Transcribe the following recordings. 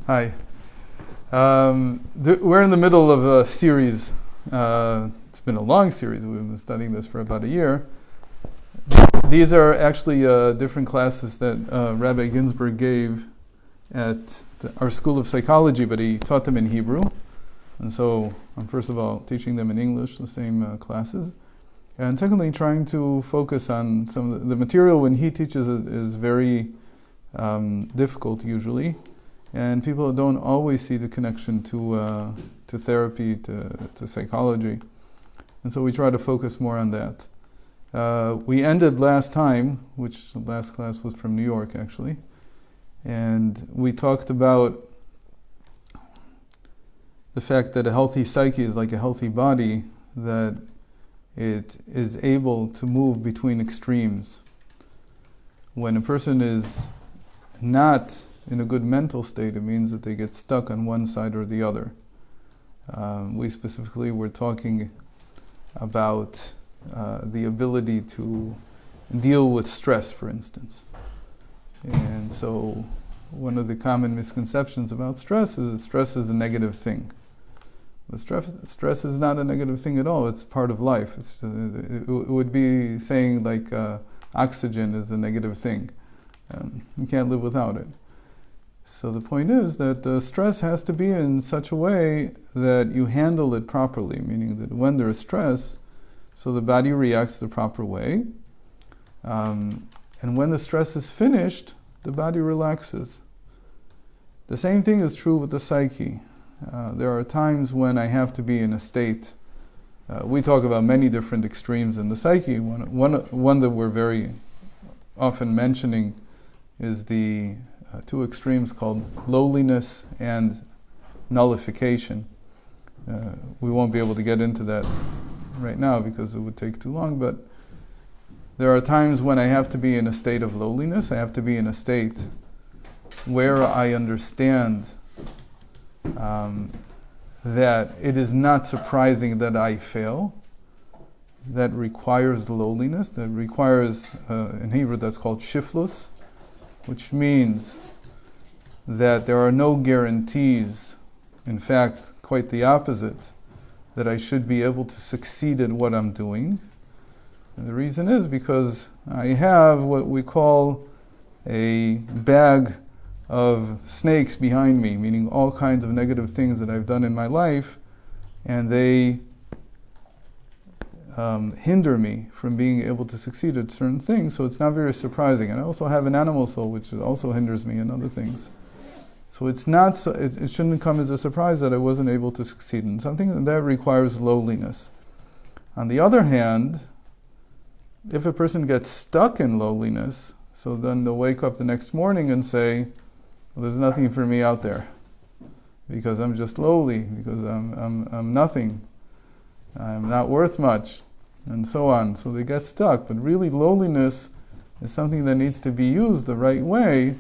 Hi. We're in the middle of a series. It's been a long series. We've been studying this for about a year. These are actually different classes that Rabbi Ginsburgh gave at our School of Psychology, but he taught them in Hebrew. And so I'm first of all teaching them in English, the same classes. And secondly, trying to focus on some of the material when he teaches is very difficult usually. And people don't always see the connection to therapy, to psychology. And so we try to focus more on that. We ended last time, which the last class was from New York actually, and we talked about the fact that a healthy psyche is like a healthy body, that it is able to move between extremes. When a person is not in a good mental state, it means that they get stuck on one side or the other. We specifically were talking about the ability to deal with stress, for instance. And so one of the common misconceptions about stress is that stress is a negative thing. But stress is not a negative thing at all. It's part of life. It would be saying like oxygen is a negative thing. You can't live without it. So the point is that the stress has to be in such a way that you handle it properly, meaning that when there is stress, so the body reacts the proper way. And when the stress is finished, the body relaxes. The same thing is true with the psyche. There are times when I have to be in a state. We talk about many different extremes in the psyche. One that we're very often mentioning is the two extremes called lowliness and nullification. We won't be able to get into that right now because it would take too long, but there are times when I have to be in a state of lowliness. I have to be in a state where I understand that it is not surprising that I fail. That requires lowliness. That requires, in Hebrew that's called shiflus, which means that there are no guarantees, in fact, quite the opposite, that I should be able to succeed in what I'm doing. And the reason is because I have what we call a bag of snakes behind me, meaning all kinds of negative things that I've done in my life, and they hinder me from being able to succeed at certain things, so it's not very surprising. And I also have an animal soul, which also hinders me in other things. So it's not. It shouldn't come as a surprise that I wasn't able to succeed in something, that requires lowliness. On the other hand, if a person gets stuck in lowliness, so then they'll wake up the next morning and say, well, there's nothing for me out there, because I'm just lowly, because I'm nothing, I'm not worth much, and so on. So they get stuck. But really, lowliness is something that needs to be used the right way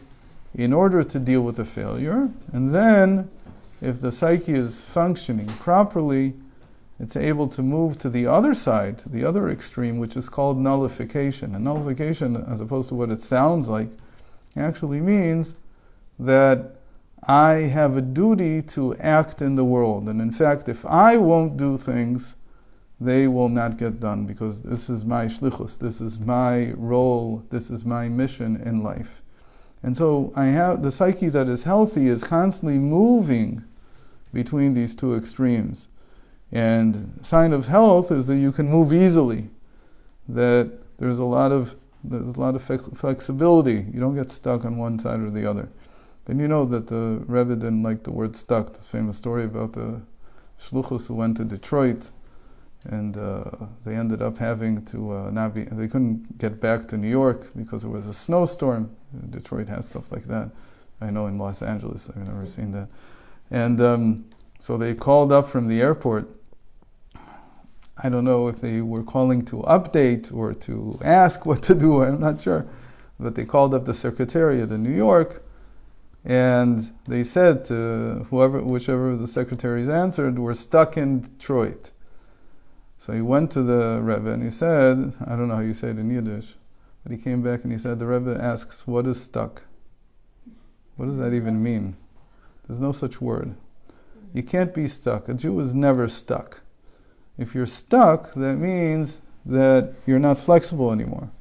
in order to deal with the failure. And then, if the psyche is functioning properly, it's able to move to the other side, to the other extreme, which is called nullification. And nullification, as opposed to what it sounds like, actually means that I have a duty to act in the world. And in fact, if I won't do things, they will not get done, because this is my shlichus, this is my role, this is my mission in life. And so I have the psyche that is healthy is constantly moving between these two extremes. And sign of health is that you can move easily, that there's a lot of flexibility. You don't get stuck on one side or the other. And you know that the Rabbi didn't like the word stuck. The famous story about the shluchos who went to Detroit, and they ended up having to they couldn't get back to New York because there was a snowstorm. Detroit has stuff like that. I know in Los Angeles, I've never seen that. And so they called up from the airport. I don't know if they were calling to update or to ask what to do, I'm not sure. But they called up the secretariat in New York, and they said to whichever of the secretaries answered, we're stuck in Detroit. So he went to the Rebbe and he said, I don't know how you say it in Yiddish, but he came back and he said, the Rebbe asks, what is stuck? What does that even mean? There's no such word. You can't be stuck. A Jew is never stuck. If you're stuck, that means that you're not flexible anymore.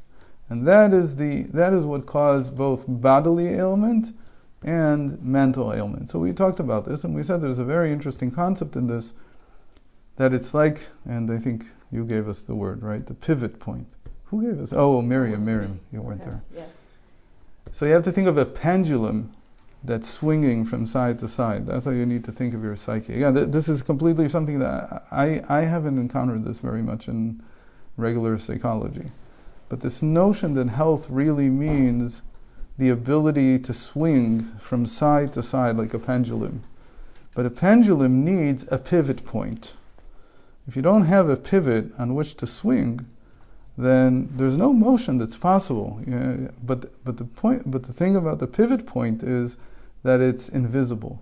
And that is what caused both bodily ailment and mental ailment. So we talked about this, and we said there's a very interesting concept in this, that it's like, and I think you gave us the word, right? The pivot point. Who gave us? Oh, Miriam, you weren't there. Yeah. So you have to think of a pendulum that's swinging from side to side. That's how you need to think of your psyche. Again, this is completely something that I haven't encountered this very much in regular psychology. But this notion that health really means the ability to swing from side to side like a pendulum. But a pendulum needs a pivot point. If you don't have a pivot on which to swing, then there's no motion that's possible. But the thing about the pivot point is that it's invisible.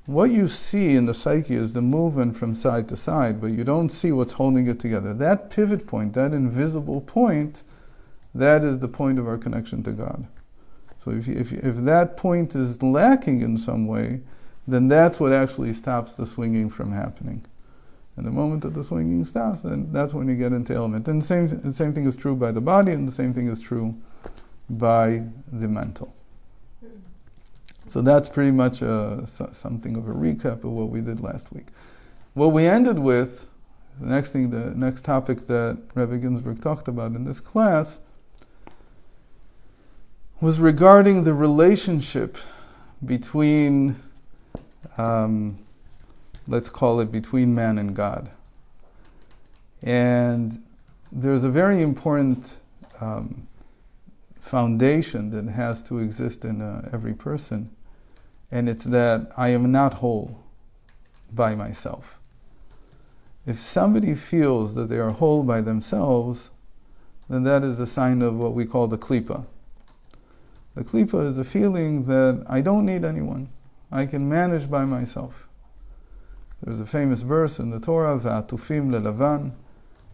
What you see in the psyche is the movement from side to side, but you don't see what's holding it together. That pivot point, that invisible point, that is the point of our connection to God. So if that point is lacking in some way, then that's what actually stops the swinging from happening. And the moment that the swinging stops, then that's when you get into ailment. And the same thing is true by the body, and the same thing is true by the mental. So that's pretty much something of a recap of what we did last week. What we ended with, the next topic that Rabbi Ginsburgh talked about in this class, was regarding the relationship between, let's call it between man and God. And there's a very important foundation that has to exist in every person, and it's that I am not whole by myself. If somebody feels that they are whole by themselves, then that is a sign of what we call the klipa. The klipa is a feeling that I don't need anyone. I can manage by myself. There's a famous verse in the Torah, V'atufim lelavan,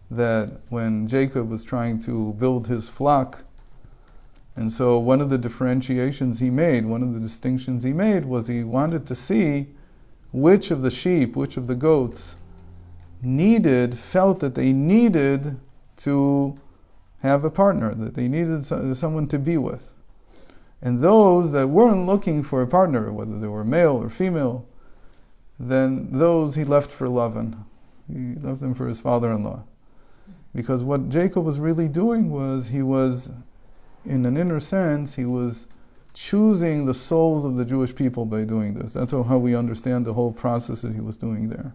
that when Jacob was trying to build his flock, and so one of the differentiations he made, one of the distinctions he made was he wanted to see which of the sheep, which of the goats felt that they needed to have a partner, that they needed someone to be with. And those that weren't looking for a partner, whether they were male or female, then those he left for Lavan. He left them for his father-in-law. Because what Jacob was really doing was, in an inner sense, he was choosing the souls of the Jewish people by doing this. That's how we understand the whole process that he was doing there.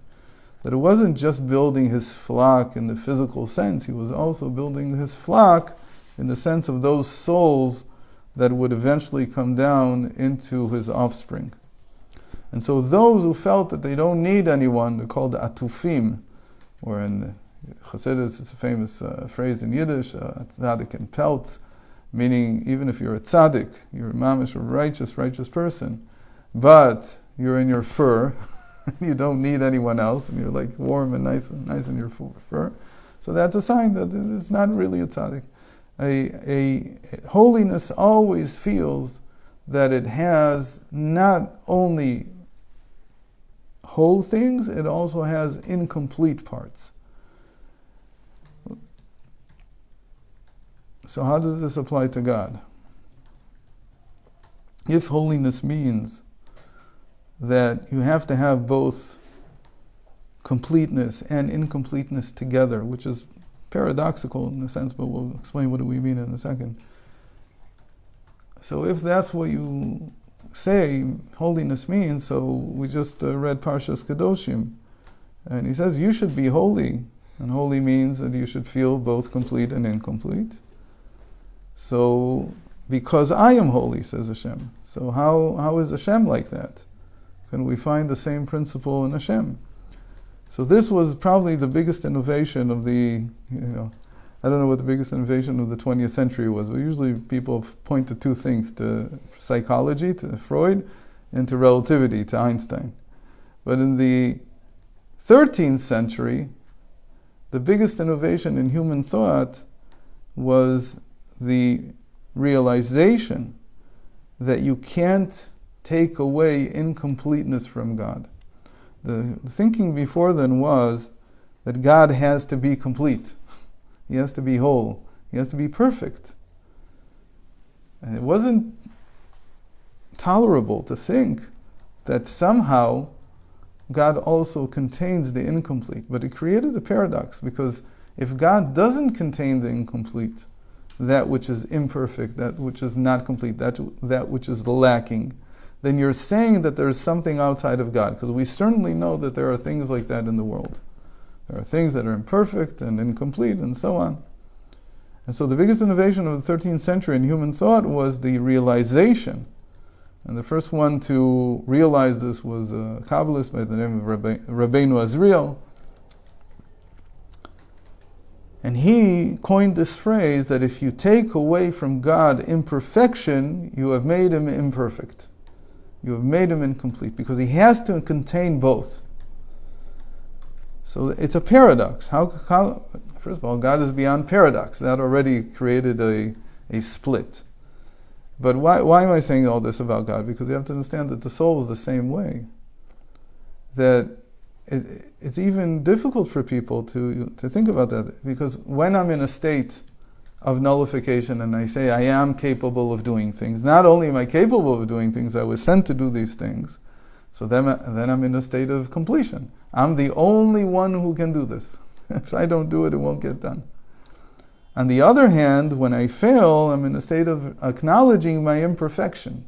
That it wasn't just building his flock in the physical sense, he was also building his flock in the sense of those souls that would eventually come down into his offspring. And so those who felt that they don't need anyone, they're called atufim, or in Chassidus, it's a famous phrase in Yiddish, tzaddik and peltz, meaning even if you're a tzaddik, you're a mamish, a righteous person, but you're in your fur, you don't need anyone else, and you're like warm and nice in your fur. So that's a sign that it's not really a tzaddik. A holiness always feels that it has not only whole things, it also has incomplete parts. So how does this apply to God? If holiness means that you have to have both completeness and incompleteness together, which is paradoxical in a sense, but we'll explain what do we mean in a second. So if that's what you say holiness means, so we just read Parshas Kedoshim, and he says you should be holy, and holy means that you should feel both complete and incomplete. So, because I am holy, says Hashem. So how is Hashem like that? Can we find the same principle in Hashem? So this was probably the biggest innovation of I don't know what the biggest innovation of the 20th century was, but usually people point to two things, to psychology, to Freud, and to relativity, to Einstein. But in the 13th century, the biggest innovation in human thought was the realization that you can't take away incompleteness from God. The thinking before then was that God has to be complete. He has to be whole. He has to be perfect. And it wasn't tolerable to think that somehow God also contains the incomplete. But it created a paradox, because if God doesn't contain the incomplete, that which is imperfect, that which is not complete, that which is lacking, then you're saying that there's something outside of God, because we certainly know that there are things like that in the world. There are things that are imperfect and incomplete and so on. And so the biggest innovation of the 13th century in human thought was the realization. And the first one to realize this was a Kabbalist by the name of Rabbeinu Azriel. And he coined this phrase that if you take away from God imperfection, you have made him imperfect. You have made him incomplete, because he has to contain both. So it's a paradox. How first of all, God is beyond paradox. That already created a split. But why am I saying all this about God? Because you have to understand that the soul is the same way. That it's even difficult for people to think about that. Because when I'm in a state of nullification and I say I am capable of doing things, not only am I capable of doing things, I was sent to do these things. So then I'm in a state of completion. I'm the only one who can do this. If I don't do it, it won't get done. On the other hand, when I fail, I'm in a state of acknowledging my imperfection.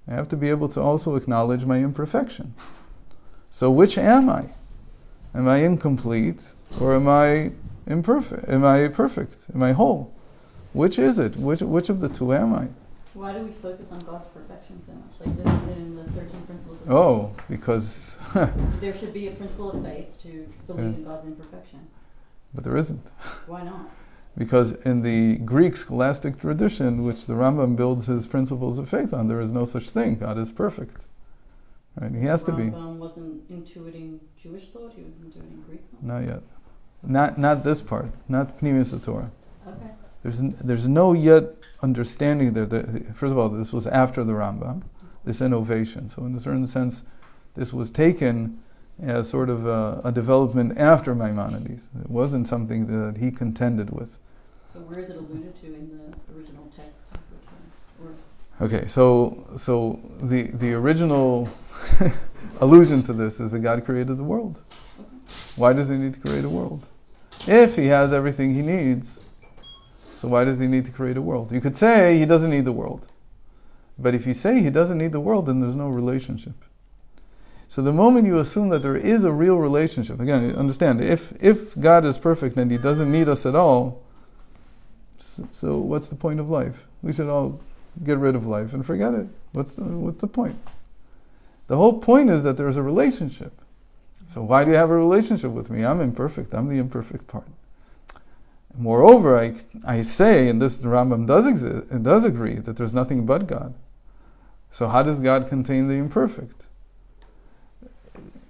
I have to be able to also acknowledge my imperfection. So which am I? Am I incomplete, or am I imperfect? Am I perfect? Am I whole? Which is it? Which of the two am I? Why do we focus on God's perfection so much? Like, isn't it in the 13 principles of faith? Because there should be a principle of faith to believe in God's imperfection. But there isn't. Why not? Because in the Greek scholastic tradition, which the Rambam builds his principles of faith on, there is no such thing. God is perfect. Right? He has to be. Rambam wasn't intuiting Jewish thought, he was intuiting Greek thought? Not yet. Not this part. Not Pneumius Torah. Okay. There's no yet understanding there. First of all, this was after the Rambam, this innovation. So in a certain sense, this was taken as sort of a development after Maimonides. It wasn't something that he contended with. So where is it alluded to in the original text? Okay, so the original allusion to this is that God created the world. Why does he need to create a world? If he has everything he needs, so why does he need to create a world? You could say he doesn't need the world. But if you say he doesn't need the world, then there's no relationship. So the moment you assume that there is a real relationship, again, understand, if God is perfect and he doesn't need us at all, so what's the point of life? We should all get rid of life and forget it. What's the point? The whole point is that there's a relationship. So why do you have a relationship with me? I'm imperfect. I'm the imperfect part. Moreover, I say, and this the Rambam does agree, that there's nothing but God. So how does God contain the imperfect?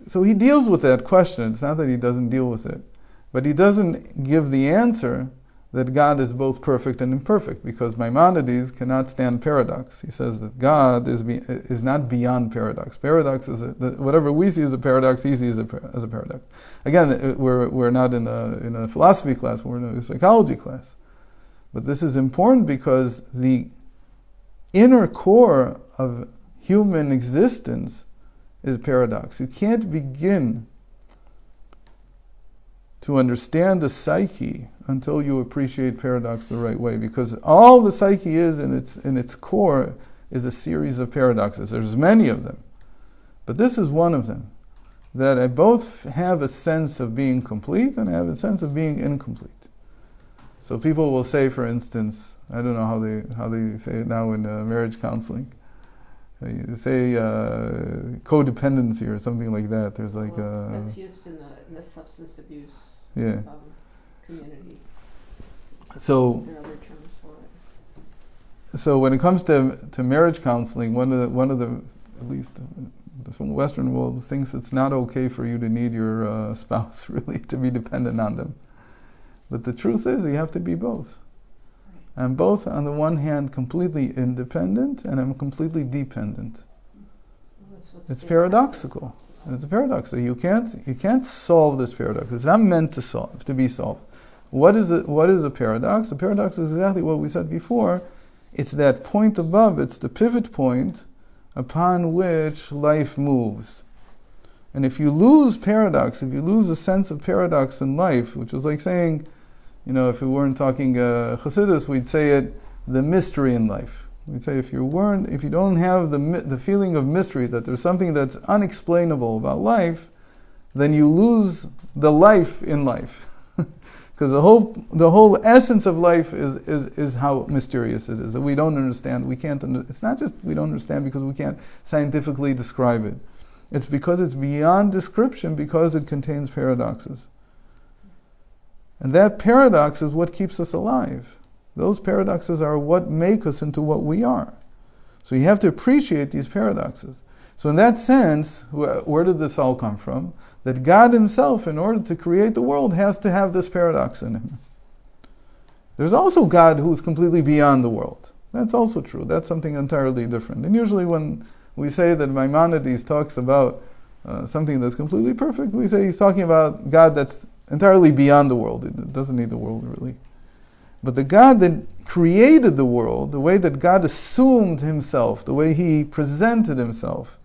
So he deals with that question. It's not that he doesn't deal with it, but he doesn't give the answer that God is both perfect and imperfect, because Maimonides cannot stand paradox. He says that God is not beyond paradox. Paradox is whatever we see as a paradox, he sees as a paradox. Again, we're not in a philosophy class, we're in a psychology class. But this is important because the inner core of human existence is paradox. You can't begin to understand the psyche until you appreciate paradox the right way, because all the psyche is in its core is a series of paradoxes. There's many of them, but this is one of them, that I both have a sense of being complete and I have a sense of being incomplete. So people will say, for instance, I don't know how they say it now in marriage counseling. They say codependency or something like that. There's like that's used in the substance abuse community. So there are other terms for it. So when it comes to marriage counseling, one of the at least the Western world thinks it's not okay for you to need your spouse really to be dependent on them. But the truth is, you have to be both. I'm both, on the one hand, completely independent, and I'm completely dependent. It's paradoxical. It's a paradox. You can't solve this paradox. It's not meant to be solved. What is a paradox? A paradox is exactly what we said before. It's that point above, it's the pivot point upon which life moves. And if you lose paradox, if you lose a sense of paradox in life, which is like saying, if we weren't talking Chassidus, we'd say it, the mystery in life. We'd say if you don't have the feeling of mystery, that there's something that's unexplainable about life, then you lose the life in life. Because the whole essence of life is how mysterious it is, that we don't understand. It's not just we don't understand because we can't scientifically describe it. It's because it's beyond description, because it contains paradoxes. And that paradox is what keeps us alive. Those paradoxes are what make us into what we are. So you have to appreciate these paradoxes. So in that sense, where did this all come from? That God himself, in order to create the world, has to have this paradox in him. There's also God who is completely beyond the world. That's also true. That's something entirely different. And usually when we say that Maimonides talks about something that's completely perfect, we say he's talking about God that's entirely beyond the world. It doesn't need the world, really. But the God that created the world, the way that God assumed himself, the way he presented himself,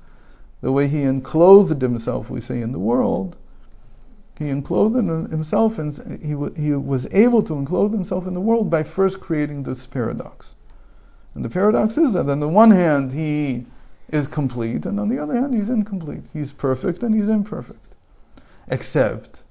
the way he enclothed himself, we say, in the world, he enclothed himself, and he was able to enclothe himself in the world by first creating this paradox. And the paradox is that on the one hand, he is complete, and on the other hand, he's incomplete. He's perfect and he's imperfect. Except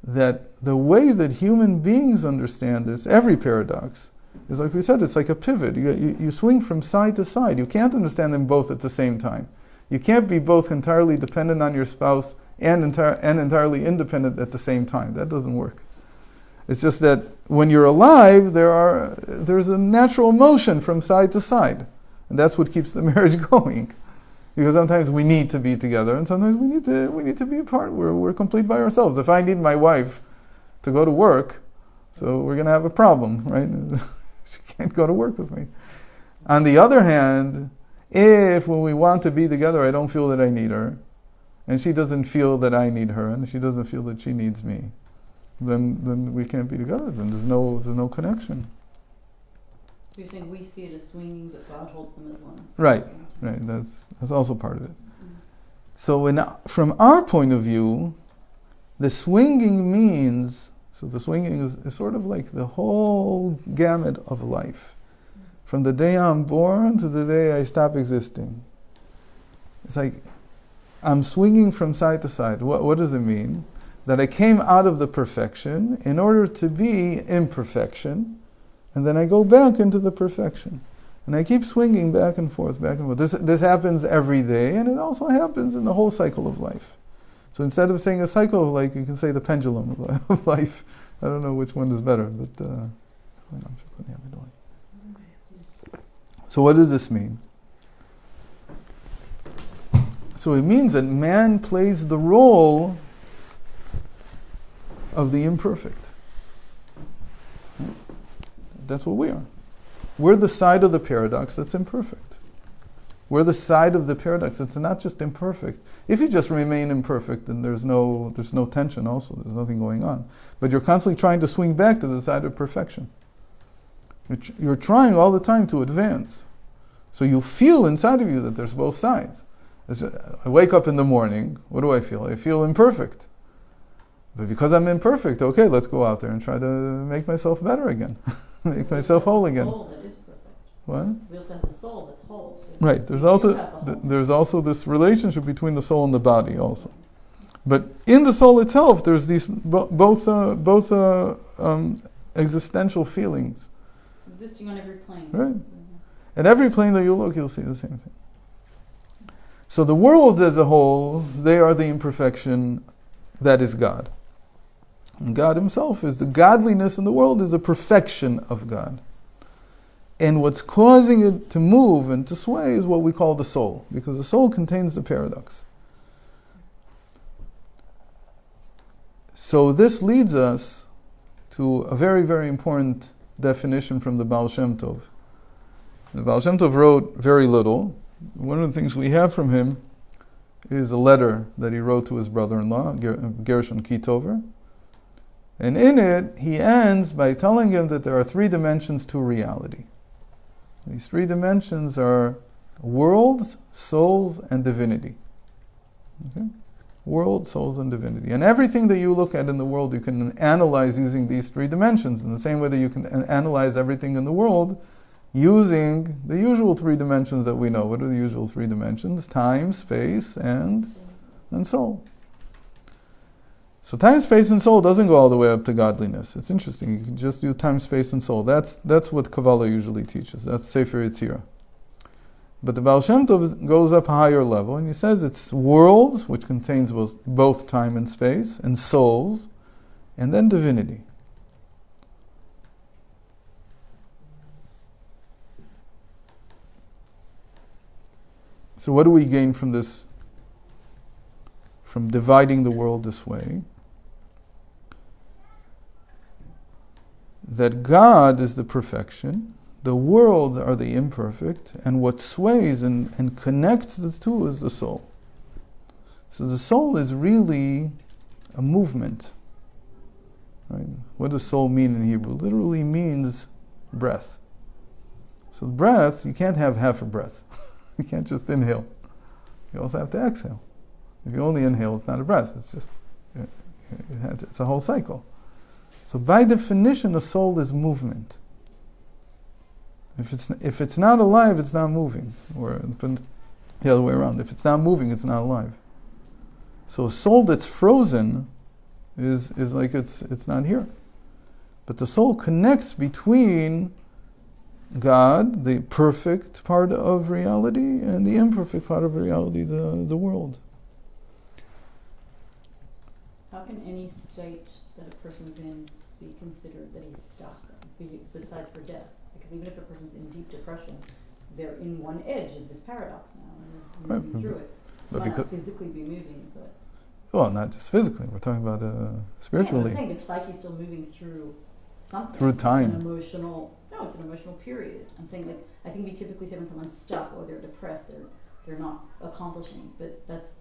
that the way that human beings understand this, every paradox, is like we said, it's like a pivot. You swing from side to side. You can't understand them both at the same time. You can't be both entirely dependent on your spouse and entirely independent at the same time. That doesn't work. It's just that when you're alive, there's a natural motion from side to side. And that's what keeps the marriage going. Because sometimes we need to be together, and sometimes we need to be apart. We're complete by ourselves. If I need my wife to go to work, so we're going to have a problem, right? She can't go to work with me. On the other hand, if when we want to be together, I don't feel that I need her, and she doesn't feel that I need her, and she doesn't feel that she needs me, then we can't be together. Then there's no connection. So you're saying we see it as swinging, but God holds them as one. Right. That's also part of it. Mm-hmm. So from our point of view, the swinging means, so the swinging is sort of like the whole gamut of life. Mm-hmm. From the day I'm born to the day I stop existing. It's like I'm swinging from side to side. What does it mean? That I came out of the perfection in order to be imperfection, and then I go back into the perfection. And I keep swinging back and forth, back and forth. This happens every day, and it also happens in the whole cycle of life. So instead of saying a cycle of life, you can say the pendulum of life. I don't know which one is better, but... So what does this mean? So it means that man plays the role of the imperfect. That's what we are. We're the side of the paradox that's imperfect. We're the side of the paradox that's not just imperfect. If you just remain imperfect, then there's no tension also. There's nothing going on. But you're constantly trying to swing back to the side of perfection. You're trying all the time to advance. So you feel inside of you that there's both sides. I wake up in the morning, what do I feel? I feel imperfect. But because I'm imperfect, okay, let's go out there and try to make myself better again. Make myself whole again. The soul that is perfect. What? We also have the soul that's whole. So right. There's also this relationship between the soul and the body also. But in the soul itself, there's these both existential feelings. It's existing on every plane. Right. At every plane that you look, you'll see the same thing. So the world as a whole, they are the imperfection that is God. And God himself is the godliness in the world, is the perfection of God. And what's causing it to move and to sway is what we call the soul, because the soul contains the paradox. So this leads us to a very, very important definition from the Baal Shem Tov. The Baal Shem Tov wrote very little. One of the things we have from him is a letter that he wrote to his brother-in-law, Gershon Kitover. And in it, he ends by telling him that there are 3 dimensions to reality. These 3 dimensions are worlds, souls, and divinity. Okay? World, souls, and divinity. And everything that you look at in the world, you can analyze using these 3 dimensions, in the same way that you can analyze everything in the world using the usual 3 dimensions that we know. What are the usual 3 dimensions? Time, space, and soul. So time, space, and soul doesn't go all the way up to godliness. It's interesting. You can just do time, space, and soul. That's what Kabbalah usually teaches. That's Sefer Yetzirah. But the Baal Shem Tov goes up a higher level, and he says it's worlds, which contains both time and space, and souls, and then divinity. So what do we gain from this, from dividing the world this way? That God is the perfection, the worlds are the imperfect, and what sways and connects the two is the soul. So the soul is really a movement. Right? What does soul mean in Hebrew? It literally means breath. So breath, you can't have half a breath. You can't just inhale. You also have to exhale. If you only inhale, it's not a breath. It's just, it's a whole cycle. So by definition, a soul is movement. If it's not alive, it's not moving. Or the other way around. If it's not moving, it's not alive. So a soul that's frozen is like it's not here. But the soul connects between God, the perfect part of reality, and the imperfect part of reality, the world. How can any state that a person's in be considered that he's stuck, besides for death? Because even if a person's in deep depression, they're in one edge of this paradox now, and they're moving through it. But might not physically be moving, but... Well, not just physically. We're talking about spiritually. Yeah, I'm saying their psyche's still moving through something. Through time. It's an emotional period. I'm saying, like, I think we typically say when someone's stuck or they're depressed, they're not accomplishing. But that's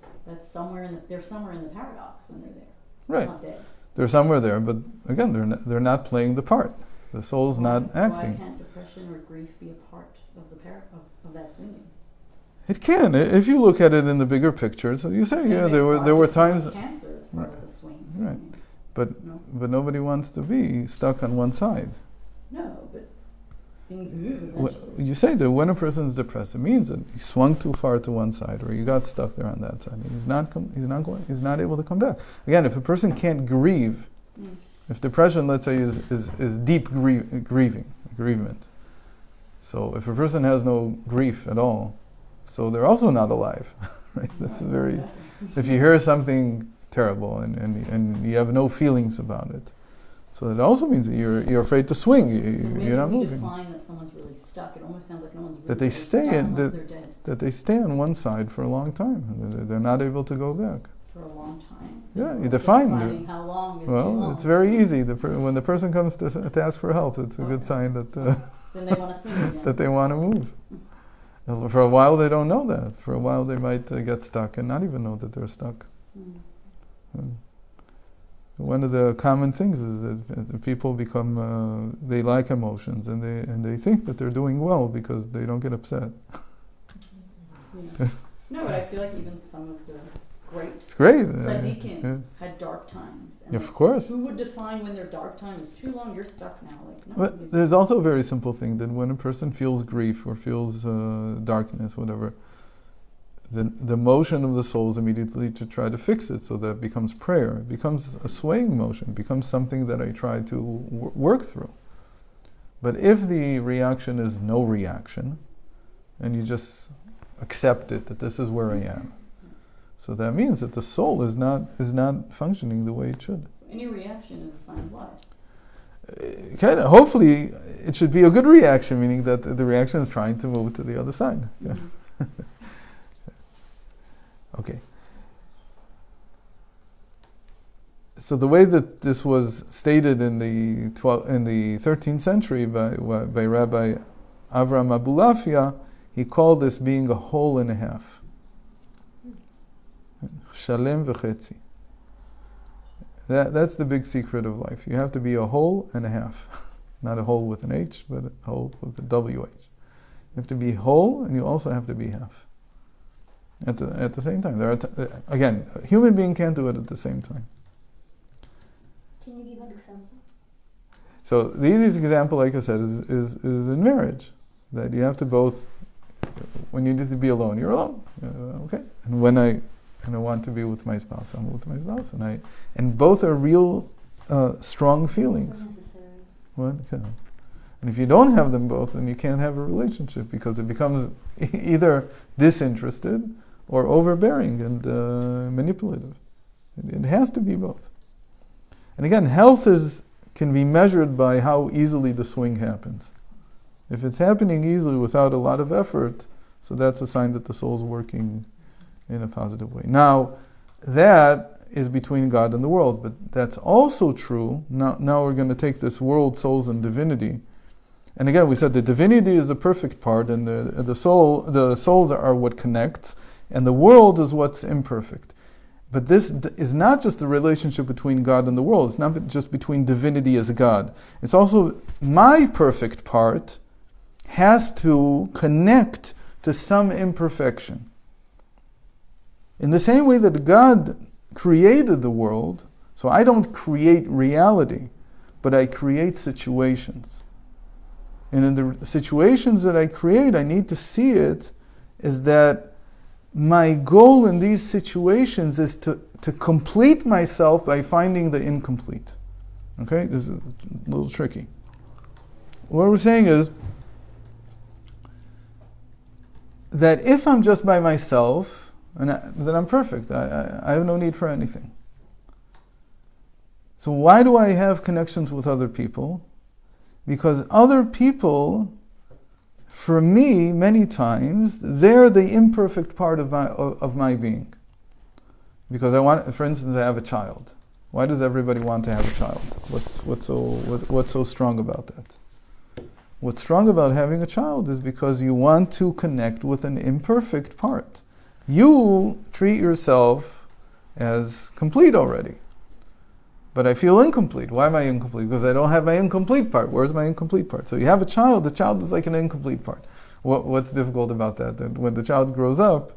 somewhere they're somewhere in the paradox when they're there. Right. Not dead. They're somewhere there, but again, they're not playing the part. The soul's not acting. Why can't depression or grief be a part of the of that swinging? It can, if you look at it in the bigger picture. So you say, yeah, there were times. Cancer, it's part of the swing. Right, but nobody wants to be stuck on one side. No, but things move eventually. You say that when a person's depressed, it means that he swung too far to one side, or he got stuck there on that side. And he's not able to come back. Again, if a person can't grieve, if depression, let's say, is deep bereavement. So if a person has no grief at all, so they're also not alive. Right? That's very. If you hear something terrible and you have no feelings about it, so that also means that you're afraid to swing. You're not moving. Define that someone's really stuck. It almost sounds like no one's really that they stay stuck in unless they're dead. That they stay on one side for a long time. They're not able to go back. For a long time. Yeah, you define defining how long is too well, long. it's very easy. When the person comes to ask for help, it's a good sign that then they want to swing again. that they want to move. For a while, they don't know that. For a while, they might get stuck and not even know that they're stuck. One of the common things is that people become they like emotions and they think that they're doing well because they don't get upset. Yeah. No, but I feel like even some of the great tzaddikim had dark times. And of course. Who would define when their dark time is too long? You're stuck now. Like, no, but there's also a very simple thing that when a person feels grief or feels darkness, whatever, the motion of the soul is immediately to try to fix it, so that it becomes prayer. It becomes a swaying motion. It becomes something that I try to work through. But if the reaction is no reaction, and you just accept it, that this is where I am, so that means that the soul is not functioning the way it should. So any reaction is a sign of life. Hopefully, it should be a good reaction, meaning that the reaction is trying to move to the other side. Yeah. Okay. So the way that this was stated in the 13th century by Rabbi Avram Abulafia, he called this being a whole and a half. So the whole and a half, meaning that the reaction is trying to move to the other side. So hopefully it should be a good reaction, meaning that the reaction is trying to move to the other side. Okay. So the way that this was stated in the 13th century by Rabbi Avram Abulafia, he called this being a whole and a half. shalem v'chetzi. That's the big secret of life. You have to be a whole and a half. Not a whole with an H, but a whole with a WH. You have to be whole, and you also have to be half. At the same time. Again, a human being can't do it at the same time. Can you give an example? So the easiest example, like I said, is in marriage. That you have to both, when you need to be alone, you're alone. Okay. And when I want to be with my spouse, I'm with my spouse. And both are real strong feelings. What? Okay. And if you don't have them both, then you can't have a relationship, because it becomes either disinterested or overbearing and manipulative. It has to be both. And again, health can be measured by how easily the swing happens. If it's happening easily without a lot of effort, so that's a sign that the soul's working in a positive way. Now, that is between God and the world, but that's also true. Now we're going to take this world, souls, and divinity. And again, we said the divinity is the perfect part, and the souls are what connects, and the world is what's imperfect. But this is not just the relationship between God and the world. It's not just between divinity as God. It's also my perfect part has to connect to some imperfection. In the same way that God created the world, so I don't create reality, but I create situations. And in the situations that I create, I need to see it as that my goal in these situations is to complete myself by finding the incomplete. Okay? This is a little tricky. What we're saying is that if I'm just by myself, then I'm perfect. I have no need for anything. So why do I have connections with other people? Because other people, for me, many times, they're the imperfect part of my being. Because I want, for instance, to have a child. Why does everybody want to have a child? What's so strong about that? What's strong about having a child is because you want to connect with an imperfect part. You treat yourself as complete already. But I feel incomplete. Why am I incomplete? Because I don't have my incomplete part. Where's my incomplete part? So you have a child, the child is like an incomplete part. What's difficult about that? That when the child grows up,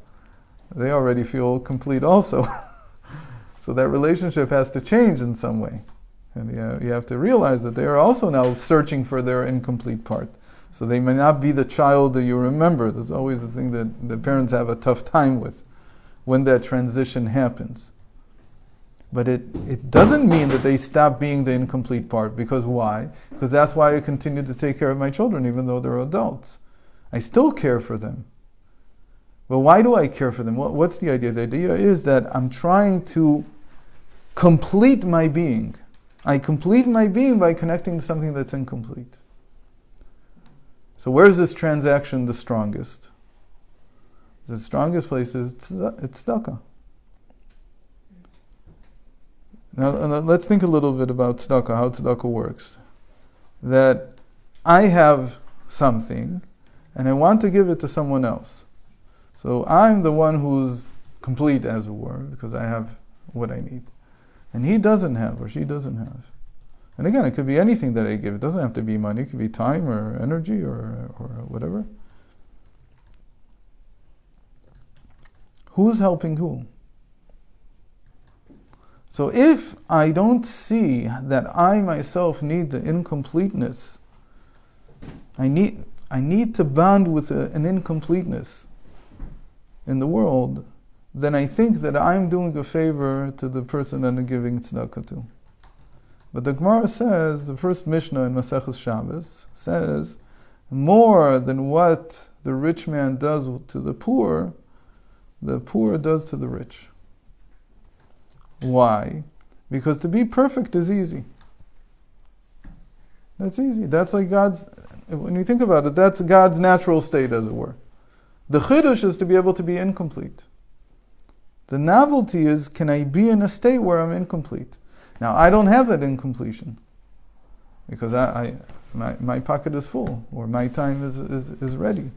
they already feel complete also. So that relationship has to change in some way. And you have to realize that they are also now searching for their incomplete part. So they may not be the child that you remember. That's always the thing that the parents have a tough time with, when that transition happens. But it doesn't mean that they stop being the incomplete part. Because why? Because that's why I continue to take care of my children, even though they're adults. I still care for them. But why do I care for them? What's the idea? The idea is that I'm trying to complete my being. I complete my being by connecting to something that's incomplete. So where's this transaction the strongest? The strongest place is it's tzedakah. Now let's think a little bit about tzedakah, how tzedakah works. That I have something, and I want to give it to someone else. So I'm the one who's complete, as it were, because I have what I need. And he doesn't have, or she doesn't have. And again, it could be anything that I give. It doesn't have to be money. It could be time or energy or whatever. Who's helping who? So if I don't see that I myself need the incompleteness, I need to bond with an incompleteness in the world, then I think that I'm doing a favor to the person that I'm giving tzedakah to. But the Gemara says, the first Mishnah in Maseches Shabbos says, more than what the rich man does to the poor does to the rich. Why? Because to be perfect is easy. That's easy. That's like when you think about it, that's God's natural state, as it were. The chiddush is to be able to be incomplete. The novelty is, can I be in a state where I'm incomplete? Now, I don't have that incompletion, because my pocket is full, or my time is ready.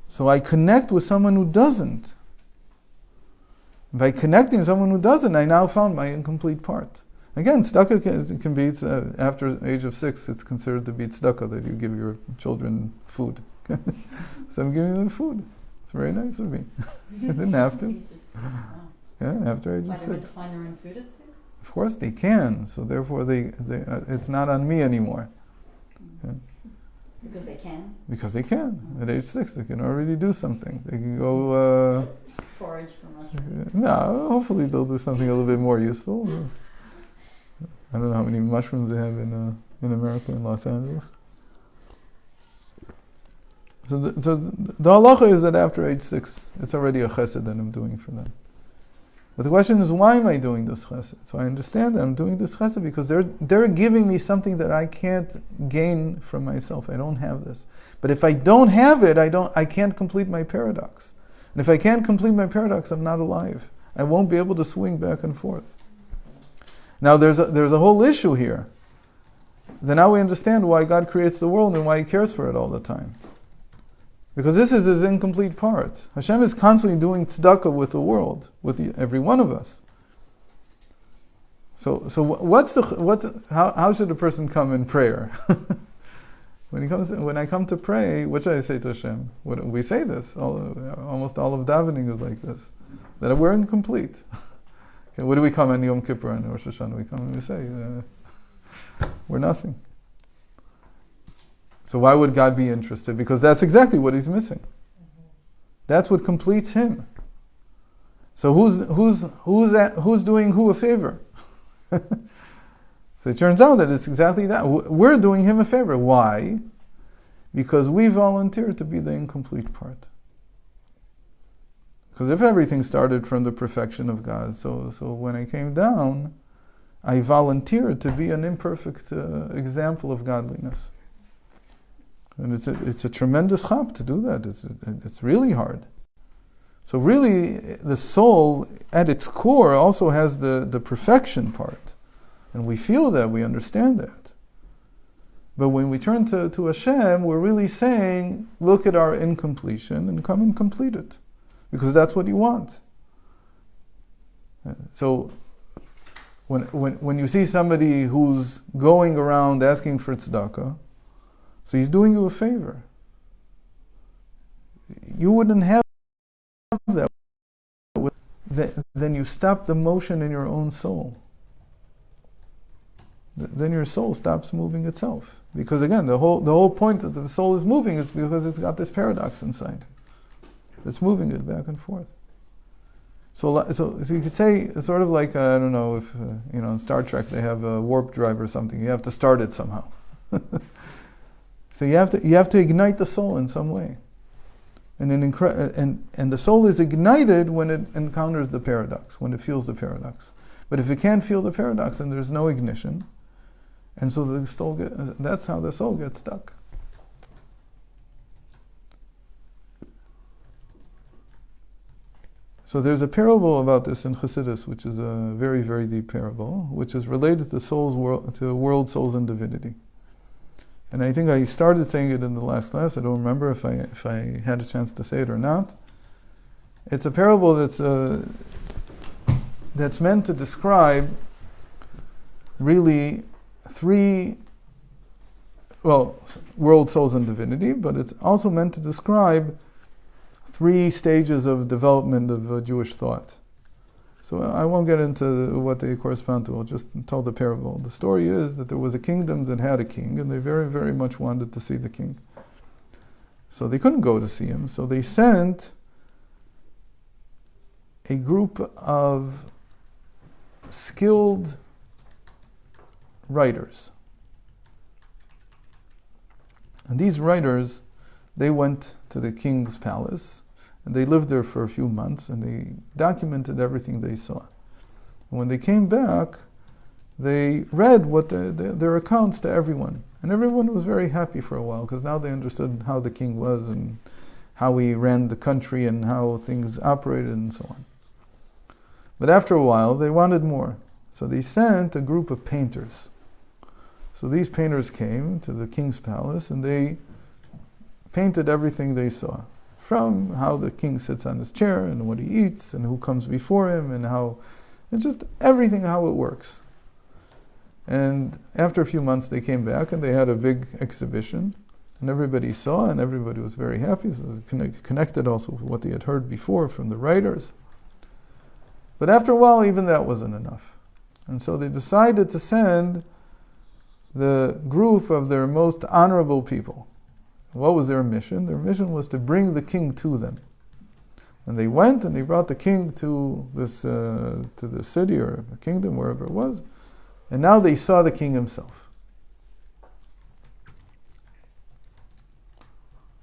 So I connect with someone who doesn't. By connecting someone who doesn't, I now found my incomplete part. Again, tzedakah can be, after the age of 6, it's considered to be tzedakah, that you give your children food. So I'm giving them food. It's very nice of me. I didn't have to. Yeah, after age of 6. They meant to find their own food at 6? Of course they can, so therefore it's not on me anymore. Yeah. Because they can? Because they can. At age 6 they can already do something. They can go... forage for mushrooms? No, hopefully they'll do something a little bit more useful. I don't know how many mushrooms they have in America, in Los Angeles. So the halacha is that after age 6, it's already a chesed that I'm doing for them. But the question is, why am I doing this chesed? So I understand that I'm doing this chesed because they're giving me something that I can't gain from myself. I don't have this. But if I don't have it, I can't complete my paradox. And if I can't complete my paradox, I'm not alive. I won't be able to swing back and forth. Now there's a whole issue here. Then now we understand why God creates the world and why He cares for it all the time. Because this is His incomplete part. Hashem is constantly doing tzedakah with the world, with every one of us. So how should a person come in prayer? When I come to pray, what should I say to Hashem? We say this. Almost all of davening is like this. That we're incomplete. Okay, what do we come on Yom Kippur and Rosh Hashanah? We come and we say, we're nothing. So why would God be interested? Because that's exactly what He's missing. That's what completes Him. So who's doing who a favor? So it turns out that it's exactly that. We're doing Him a favor. Why? Because we volunteered to be the incomplete part. Because if everything started from the perfection of God, so when I came down, I volunteered to be an imperfect example of godliness. And it's a tremendous chap to do that. It's really hard. So really, the soul at its core also has the perfection part. And we feel that, we understand that. But when we turn to Hashem, we're really saying, look at our incompletion and come and complete it. Because that's what He wants. So when you see somebody who's going around asking for tzedakah, so he's doing you a favor. You wouldn't have that. Then you stop the motion in your own soul. Then your soul stops moving itself. Because again, the whole point that the soul is moving is because it's got this paradox inside. It's moving it back and forth. So you could say, it's sort of like, I don't know, if, in Star Trek they have a warp drive or something. You have to start it somehow. So you have to ignite the soul in some way. And the soul is ignited when it encounters the paradox, when it feels the paradox. But if it can't feel the paradox, then there's no ignition. And so that's how the soul gets stuck. So there's a parable about this in Chassidus, which is a very, very deep parable, which is related to world, souls, and divinity. And I think I started saying it in the last class. I don't remember if I had a chance to say it or not. It's a parable that's meant to describe really world, souls, and divinity, but it's also meant to describe 3 stages of development of Jewish thought. So I won't get into what they correspond to, I'll just tell the parable. The story is that there was a kingdom that had a king, and they very, very much wanted to see the king. So they couldn't go to see him, so they sent a group of skilled writers. And these writers, they went to the king's palace, and they lived there for a few months, and they documented everything they saw. And when they came back, they read their accounts to everyone. And everyone was very happy for a while, because now they understood how the king was, and how he ran the country, and how things operated, and so on. But after a while, they wanted more. So they sent a group of painters. So these painters came to the king's palace, and they painted everything they saw, from how the king sits on his chair and what he eats and who comes before him and how, and just everything how it works. And after a few months they came back and they had a big exhibition and everybody saw and everybody was very happy. So it connected also with what they had heard before from the writers. But after a while even that wasn't enough. And so they decided to send the group of their most honorable people. What was their mission? Their mission was to bring the king to them. And they went and they brought the king to this to the city or the kingdom, wherever it was. And now they saw the king himself.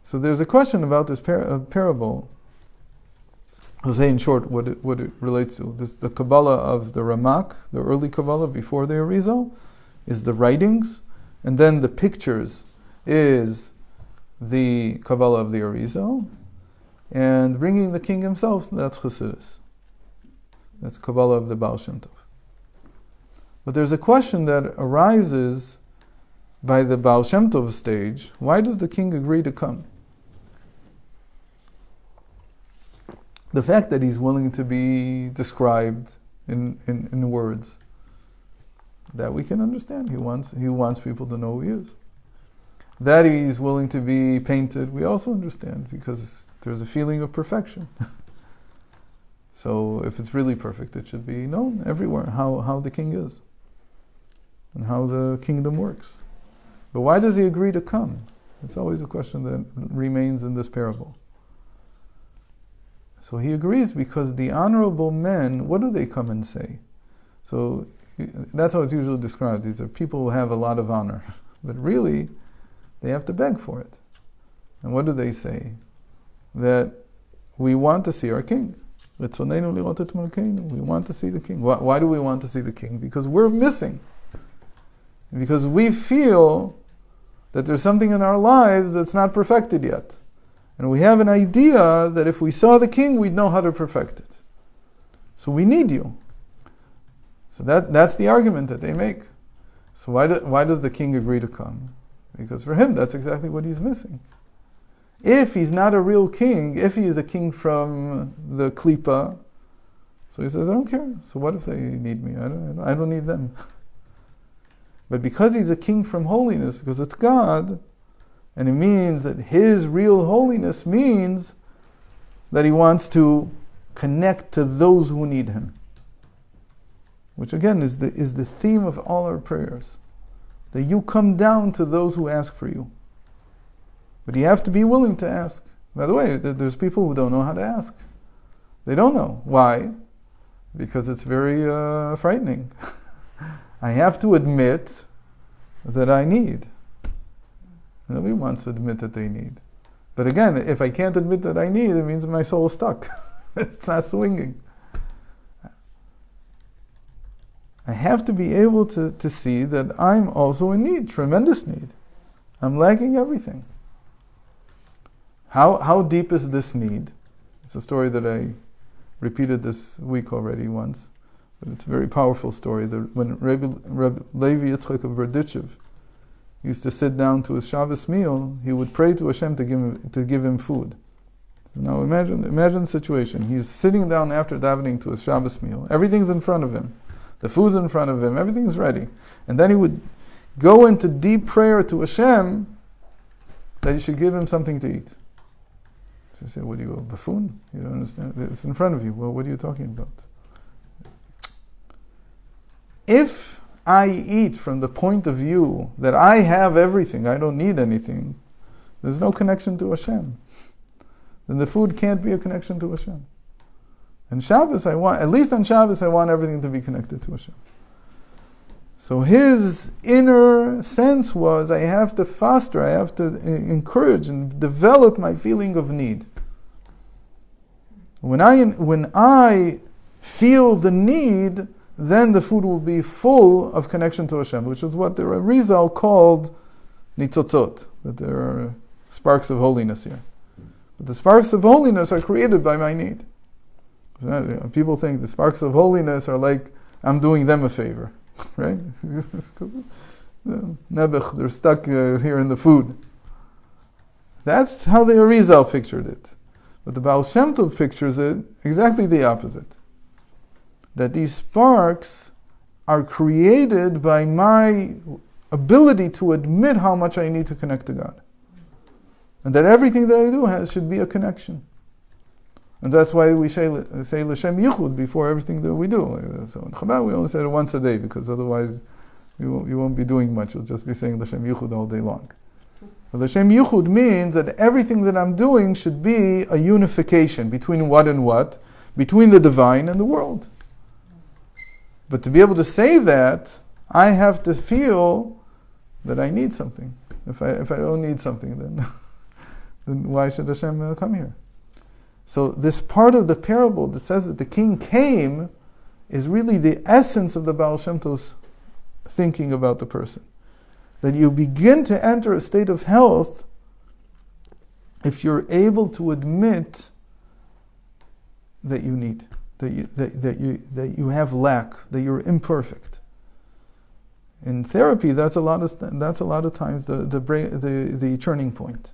So there's a question about this parable. I'll say in short what it relates to. This, the Kabbalah of the Ramak, the early Kabbalah before the Arizal, is the writings, and then the pictures is the Kabbalah of the Arizal, and bringing the king himself, that's Chassidus. That's Kabbalah of the Baal Shem Tov. But there's a question that arises by the Baal Shem Tov stage. Why does the king agree to come? The fact that he's willing to be described in words, that we can understand. He wants people to know who he is. That he's willing to be painted, we also understand, because there's a feeling of perfection. So if it's really perfect, it should be known everywhere how the king is and how the kingdom works. But why does he agree to come? It's always a question that remains in this parable. So he agrees because the honorable men, what do they come and say? So that's how it's usually described. These are people who have a lot of honor. But really, they have to beg for it. And what do they say? That we want to see our king. We want to see the king. Why do we want to see the king? Because we're missing. Because we feel that there's something in our lives that's not perfected yet. And we have an idea that if we saw the king, we'd know how to perfect it. So we need you. So that's the argument that they make. So why does the king agree to come? Because for him, that's exactly what he's missing. If he's not a real king, if he is a king from the Klippa, so he says, I don't care. So what if they need me? I don't need them. But because he's a king from holiness, because it's God, and it means that his real holiness means that he wants to connect to those who need him. Which again is the theme of all our prayers. That you come down to those who ask for you. But you have to be willing to ask. By the way, there's people who don't know how to ask. They don't know. Why? Because it's very frightening. I have to admit that I need. Nobody wants to admit that they need. But again, if I can't admit that I need, it means that my soul is stuck. It's not swinging. I have to be able to see that I'm also in need, tremendous need. I'm lacking everything. How deep is this need? It's a story that I repeated this week already once, but it's a very powerful story. That when Rabbi Levi Yitzchak of Berdichev used to sit down to his Shabbos meal, he would pray to Hashem to give him food. Now imagine the situation. He's sitting down after davening to his Shabbos meal. Everything's in front of him. The food's in front of him. Everything's ready. And then he would go into deep prayer to Hashem that he should give him something to eat. So you say, what are you, a buffoon? You don't understand. It's in front of you. Well, what are you talking about? If I eat from the point of view that I have everything, I don't need anything, there's no connection to Hashem. Then the food can't be a connection to Hashem. And Shabbos, at least on Shabbos, I want everything to be connected to Hashem. So his inner sense was, I have to foster, I have to encourage and develop my feeling of need. When I feel the need, then the food will be full of connection to Hashem, which is what the Arizal called nitzotzot, that there are sparks of holiness here. But the sparks of holiness are created by my need. People think the sparks of holiness are like I'm doing them a favor, right? Nebuch, they're stuck here in the food. That's how the Arizal pictured it. But the Baal Shem Tov pictures it exactly the opposite. That these sparks are created by my ability to admit how much I need to connect to God. And that everything that I do should be a connection. And that's why we say L'Shem Yichud before everything that we do. So in Chabad we only say it once a day, because otherwise you won't be doing much. You'll just be saying L'Shem Yichud all day long. But L'Shem Yichud means that everything that I'm doing should be a unification between what and what, between the divine and the world. But to be able to say that, I have to feel that I need something. If I don't need something, then why should Hashem come here? So this part of the parable that says that the king came is really the essence of the Baal Shem Tov's thinking about the person. That you begin to enter a state of health if you're able to admit that you need, that you have lack, that you're imperfect. In therapy, that's a lot of times the turning point.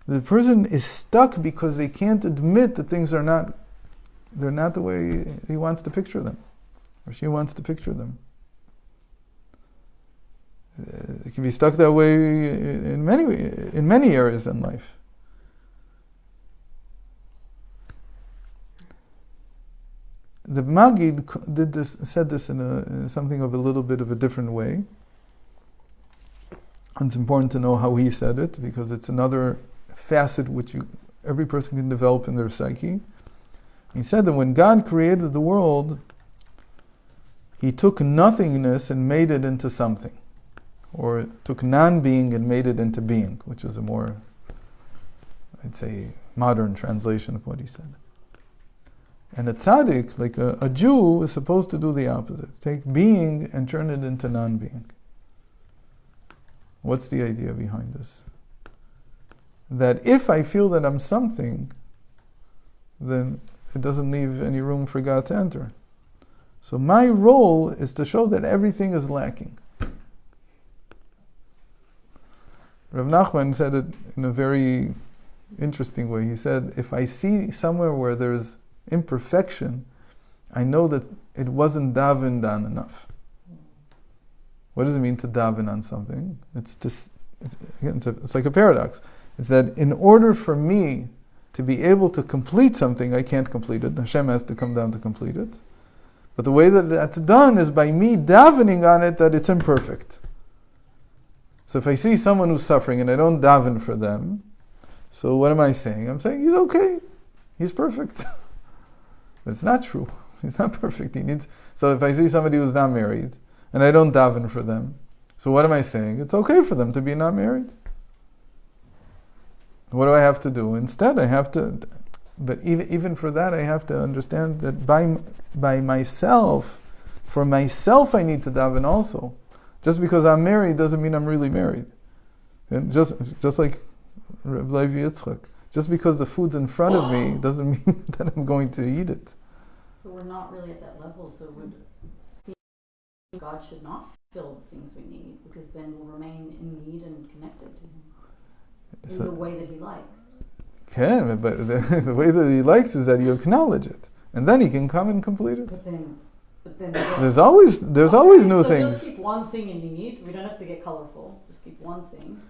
The person is stuck because they can't admit that things they're not the way he wants to picture them, or she wants to picture them. It can be stuck that way in many areas in life. The Maggid said this in something of a little bit of a different way. And it's important to know how he said it, because it's another facet which every person can develop in their psyche. He said that when God created the world, He took nothingness and made it into something. Or took non-being and made it into being, which is a more, I'd say, modern translation of what he said. And a tzaddik, like a Jew, is supposed to do the opposite. Take being and turn it into non-being. What's the idea behind this? That if I feel that I'm something, then it doesn't leave any room for God to enter. So my role is to show that everything is lacking. Rav Nachman said it in a very interesting way. He said, if I see somewhere where there's imperfection, I know that it wasn't davened on enough. What does it mean to daven on something? It's like a paradox. It's that in order for me to be able to complete something, I can't complete it. Hashem has to come down to complete it. But the way that that's done is by me davening on it that it's imperfect. So if I see someone who's suffering and I don't daven for them, so what am I saying? I'm saying he's okay. He's perfect. But it's not true. He's not perfect. So if I see somebody who's not married and I don't daven for them, so what am I saying? It's okay for them to be not married. What do I have to do? Instead, I have to, but even for that, I have to understand that by myself, for myself, I need to daven also. Just because I'm married doesn't mean I'm really married. And just like Rabbi Yitzchak, just because the food's in front of me doesn't mean that I'm going to eat it. But we're not really at that level, so would see God should not fill the things we need, because then we'll remain in need and connected to Him in the way that He likes. Okay, but the way that He likes is that you acknowledge it, and then He can come and complete it. But then there's always new things. Just keep one thing in need. We don't have to get colorful. Just keep one thing.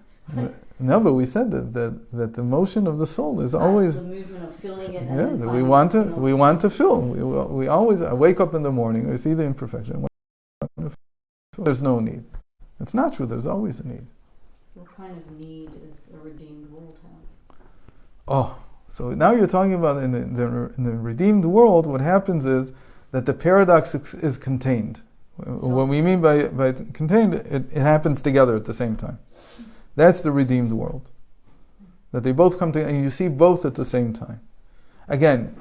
No, but we said that the motion of the soul is always the movement of filling it. Yeah, that we want to fill. We always wake up in the morning. We see the imperfection. There's no need. It's not true. There's always a need. What kind of need is a redeemed world have? Oh, so now you're talking about in the redeemed world. What happens is that the paradox is contained. What we mean by contained, it happens together at the same time. That's the redeemed world. That they both come together, and you see both at the same time. Again,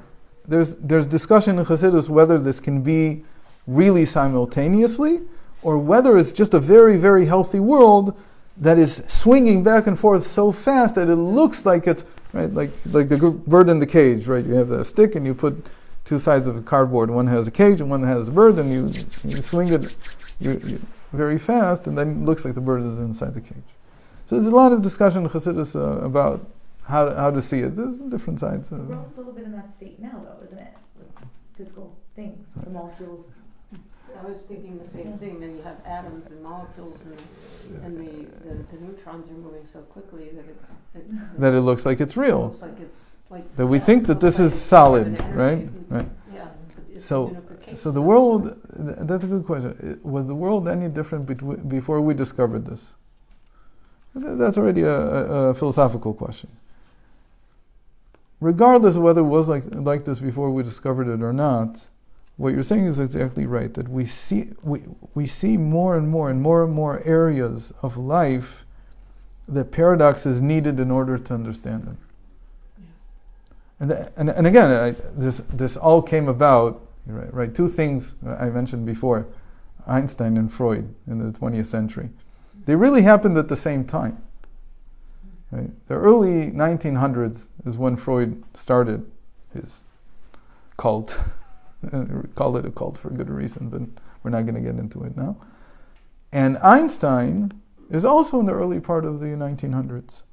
there's discussion in Chassidus whether this can be really simultaneously, or whether it's just a very, very healthy world that is swinging back and forth so fast that it looks like it's right, like the bird in the cage, right? You have the stick and you put two sides of the cardboard. One has a cage and one has a bird, and you swing it very fast, and then it looks like the bird is inside the cage. So there's a lot of discussion in Chassidus about how to see it. There's different sides. The world's a little bit in that state now, though, isn't it? With physical things, the molecules. I was thinking the same thing. Then you have atoms and molecules, and the neutrons are moving so quickly that that it looks like it's real. It looks like it's like that we think that this is solid, right? Right. Yeah. So the world. That's a good question. Was the world any different before we discovered this? That's already a philosophical question. Regardless of whether it was like this before we discovered it or not, what you're saying is exactly right. That we see more and more areas of life that paradox is needed in order to understand them. Yeah. And again, this all came about, right? Two things I mentioned before, Einstein and Freud in the 20th century. They really happened at the same time. Right? The early 1900s is when Freud started his cult. We call it a cult for a good reason, but we're not going to get into it now. And Einstein is also in the early part of the 1900s.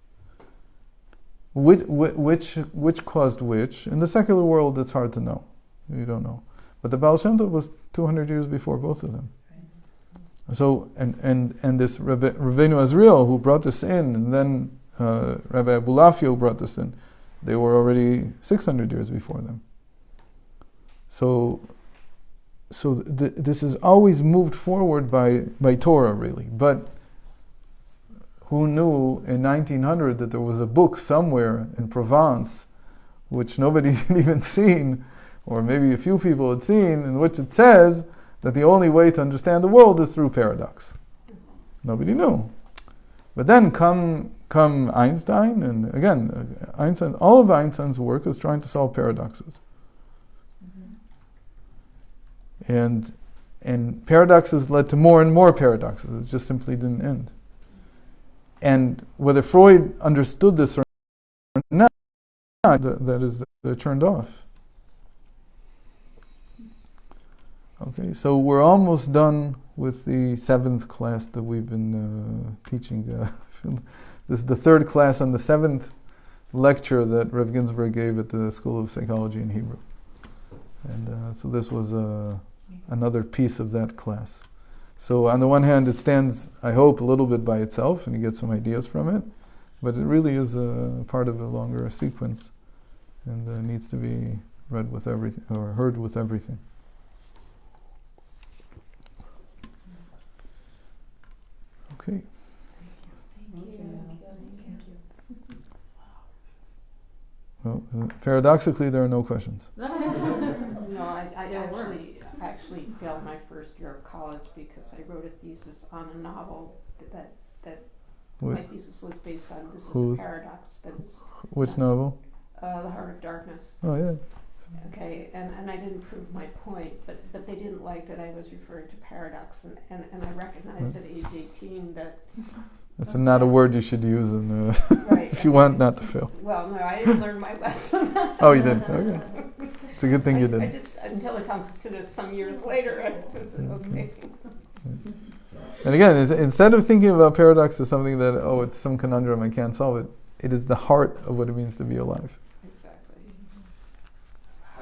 Which caused which? In the secular world, it's hard to know. You don't know. But the Baal Shem Tov was 200 years before both of them. So, and this Rabbeinu Azriel, who brought this in, and then Rabbi Abulafia, who brought this in, they were already 600 years before them. So this is always moved forward by Torah, really. But who knew in 1900 that there was a book somewhere in Provence, which nobody had even seen, or maybe a few people had seen, in which it says that the only way to understand the world is through paradox. Nobody knew. But then come Einstein, and again, Einstein, all of Einstein's work is trying to solve paradoxes. Mm-hmm. And paradoxes led to more and more paradoxes. It just simply didn't end. And whether Freud understood this or not, that is turned off. Okay, so we're almost done with the 7th class that we've been teaching. This is the 3rd class on the 7th lecture that Rabbi Ginsburgh gave at the School of Psychology in Hebrew. And so this was another piece of that class. So on the one hand, it stands, I hope, a little bit by itself, and you get some ideas from it, but it really is a part of a longer sequence, and needs to be read with everything, or heard with everything. Okay. Thank you. Well, paradoxically, there are no questions. No, I actually failed my first year of college because I wrote a thesis on a novel that my thesis was based on. This is a paradox that is. Which novel? The Heart of Darkness. Oh yeah. Okay, and I didn't prove my point, but they didn't like that I was referring to paradox, and I recognized at age 18 that... That's not a word you should use in, right, if you want not to fail. Well, no, I didn't learn my lesson. Oh, you did? Okay. It's a good thing you did. I just, until I found this some years later, I said, okay. And again, instead of thinking about paradox as something that, it's some conundrum, I can't solve it, it is the heart of what it means to be alive.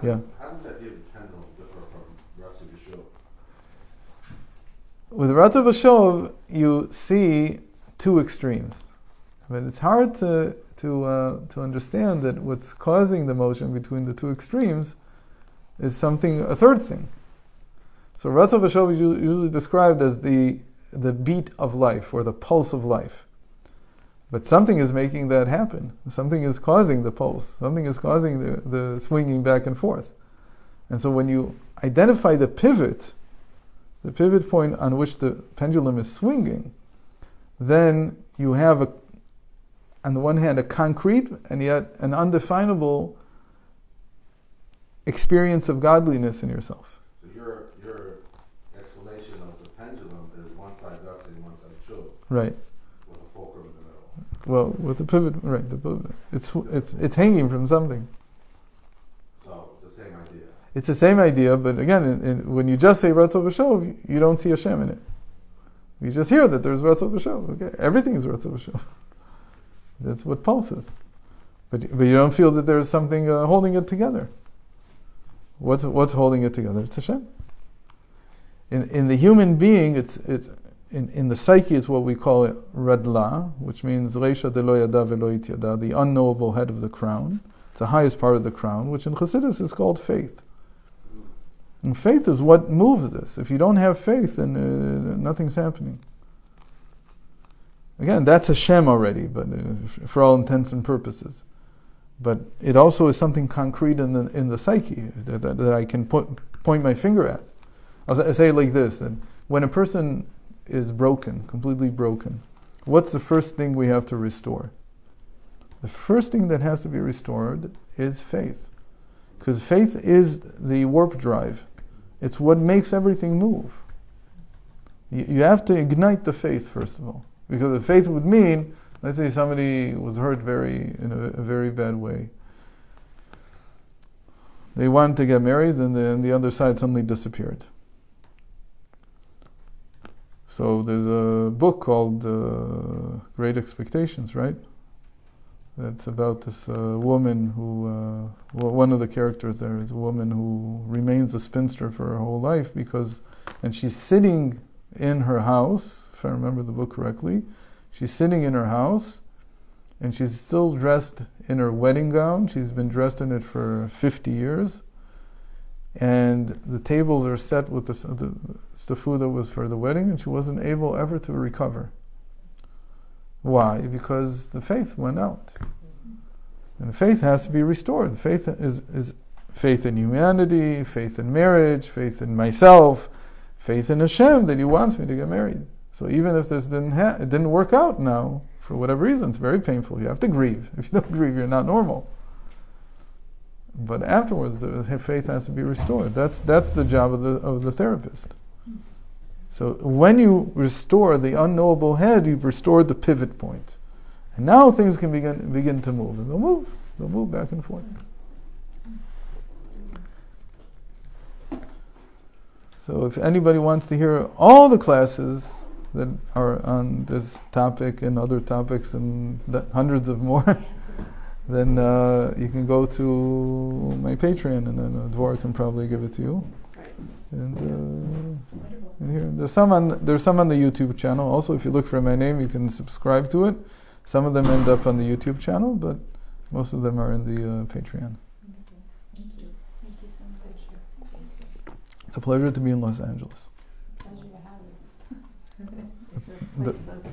Yeah. How does that idea of pendulum differ from Ratzu B'Shov? With Ratzu B'Shov, you see two extremes, but it's hard to understand that what's causing the motion between the two extremes is a third thing. So Ratzu B'Shov is usually described as the beat of life or the pulse of life. But something is making that happen. Something is causing the pulse. Something is causing the swinging back and forth. And so when you identify the pivot point on which the pendulum is swinging, then you have, on the one hand, a concrete and yet an undefinable experience of godliness in yourself. So your explanation of the pendulum is one side Ratzu and one side B'Shov. Right. Well, with the pivot, right? The pivot. It's hanging from something. So it's the same idea. It's the same idea, but again, when you just say Ratzu B'Shov, you don't see Hashem in it. You just hear that there's Ratzu B'Shov. Okay, everything is Ratzu B'Shov. That's what pulses. But you don't feel that there's something holding it together. What's holding it together? It's Hashem. In the human being, it's in the psyche, it's what we call it radla, which means Reisha de lo yada velo yada, the unknowable head of the crown. It's the highest part of the crown, which in Chassidus is called faith. And faith is what moves this. If you don't have faith, then nothing's happening. Again, that's Hashem already, but for all intents and purposes. But it also is something concrete in the psyche that I can point my finger at. I'll say it like this: that when a person is broken, completely broken, what's the first thing we have to restore? The first thing that has to be restored is faith. Because faith is the warp drive. It's what makes everything move. You have to ignite the faith, first of all. Because the faith would mean, let's say somebody was hurt in a very bad way. They wanted to get married, and the other side suddenly disappeared. So there's a book called Great Expectations, right? That's about this woman who, one of the characters there is a woman who remains a spinster for her whole life and she's sitting in her house, if I remember the book correctly, she's sitting in her house and she's still dressed in her wedding gown. She's been dressed in it for 50 years. And the tables are set with the food that was for the wedding, and she wasn't able ever to recover. Why? Because the faith went out. And the faith has to be restored. Faith is faith in humanity, faith in marriage, faith in myself, faith in Hashem that He wants me to get married. So even if this it didn't work out now, for whatever reason, it's very painful. You have to grieve. If you don't grieve, you're not normal. But afterwards, the faith has to be restored. That's the job of the therapist. So when you restore the unknowable head, you've restored the pivot point. And now things can begin to move. And they'll move back and forth. So if anybody wants to hear all the classes that are on this topic and other topics and hundreds of more, then you can go to my Patreon, and then Dvora can probably give it to you. And here, there's some on the YouTube channel. Also, if you look for my name, you can subscribe to it. Some of them end up on the YouTube channel, but most of them are in the Patreon. Thank you. Thank you so much. It's a pleasure to be in Los Angeles. Pleasure to have you. It's a place of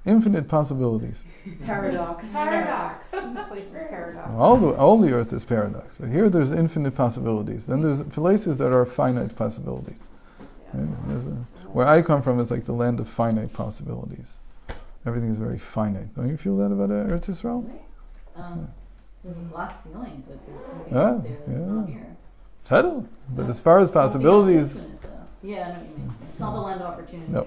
Infinite possibilities. Paradox. It's a place of paradox. All the earth is paradox, but here there's infinite possibilities. Then there's places that are finite possibilities. Right? Where I come from, it's like the land of finite possibilities. Everything is very finite. Don't you feel that about Eretz Yisrael? There's a glass ceiling, but there's something else there that's not here. Settle. But as far as possibilities... Infinite, yeah, I know what you mean. It's not the land of opportunity. No.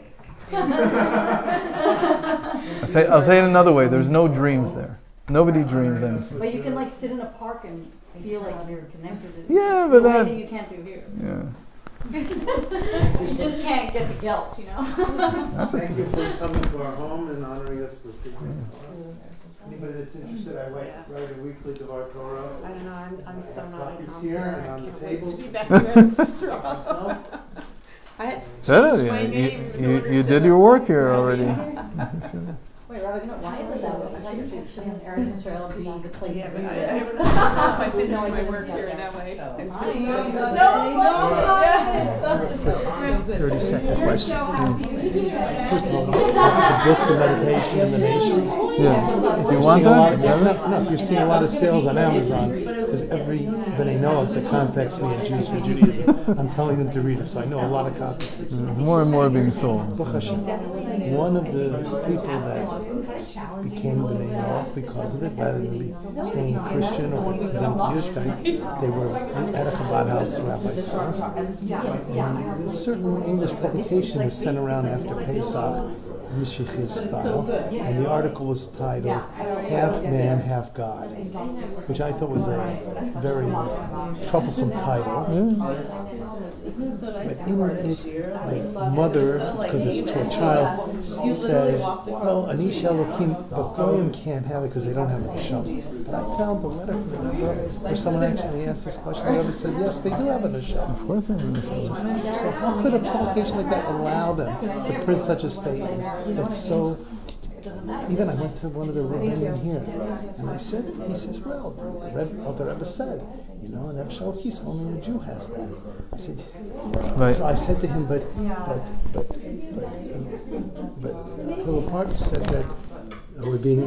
I'll say it another way. There's no dreams there. Nobody dreams anything. But you can sit in a park and feel like you're connected to Yeah, but that you can't do here. Yeah. You just can't get the guilt, Thank you for coming to our home and honoring us with picnic. Anybody that's interested, I write a weekly Devar Torah. I don't know, I'm so not Copies in here here. and I on the can't wait to tables. be back in Israel. I had to change my name. You did your work here already. Wait, Rabbi, why is it that way? I thought you were texting Eretz Yisrael to be the place Yeah, to but do I this. don't know if I finished my work here in LA. 30-second question. First of all, the book, The Meditation and the Nations. Yeah. Do you want that? No, you're seeing a lot of sales on Amazon because every B'nai Noach that contacts me at Jews for Judaism, I'm telling them to read it. So I know a lot of copies. There's more and more being sold. One of the people that became B'nai Noach because of it, rather than be staying Christian or going to Yiddishkeit, they were at a Chabad house, Rabbi's house. And a certain English publication was sent around after Pesach Mishichist style, and the article was titled "Half Man, Half God," which I thought was a very troublesome title. But in it, my mother, because it's to a child, says, "Well, Anish Elokim, but Goyim can't have it because they don't have a neshama." But I found the letter from the Rebbe where someone actually asked this question. The Rebbe said, "Yes, they do have a neshama." Of course they have a neshama. So how could a publication like that allow them to print such a statement? That's so. Even I went to one of the rabbis here, and I said, he says, "Well, the Rebbe said, and Shalkis, only a Jew has that." I said, Right. So I said to him, but Philip Hart said that we're being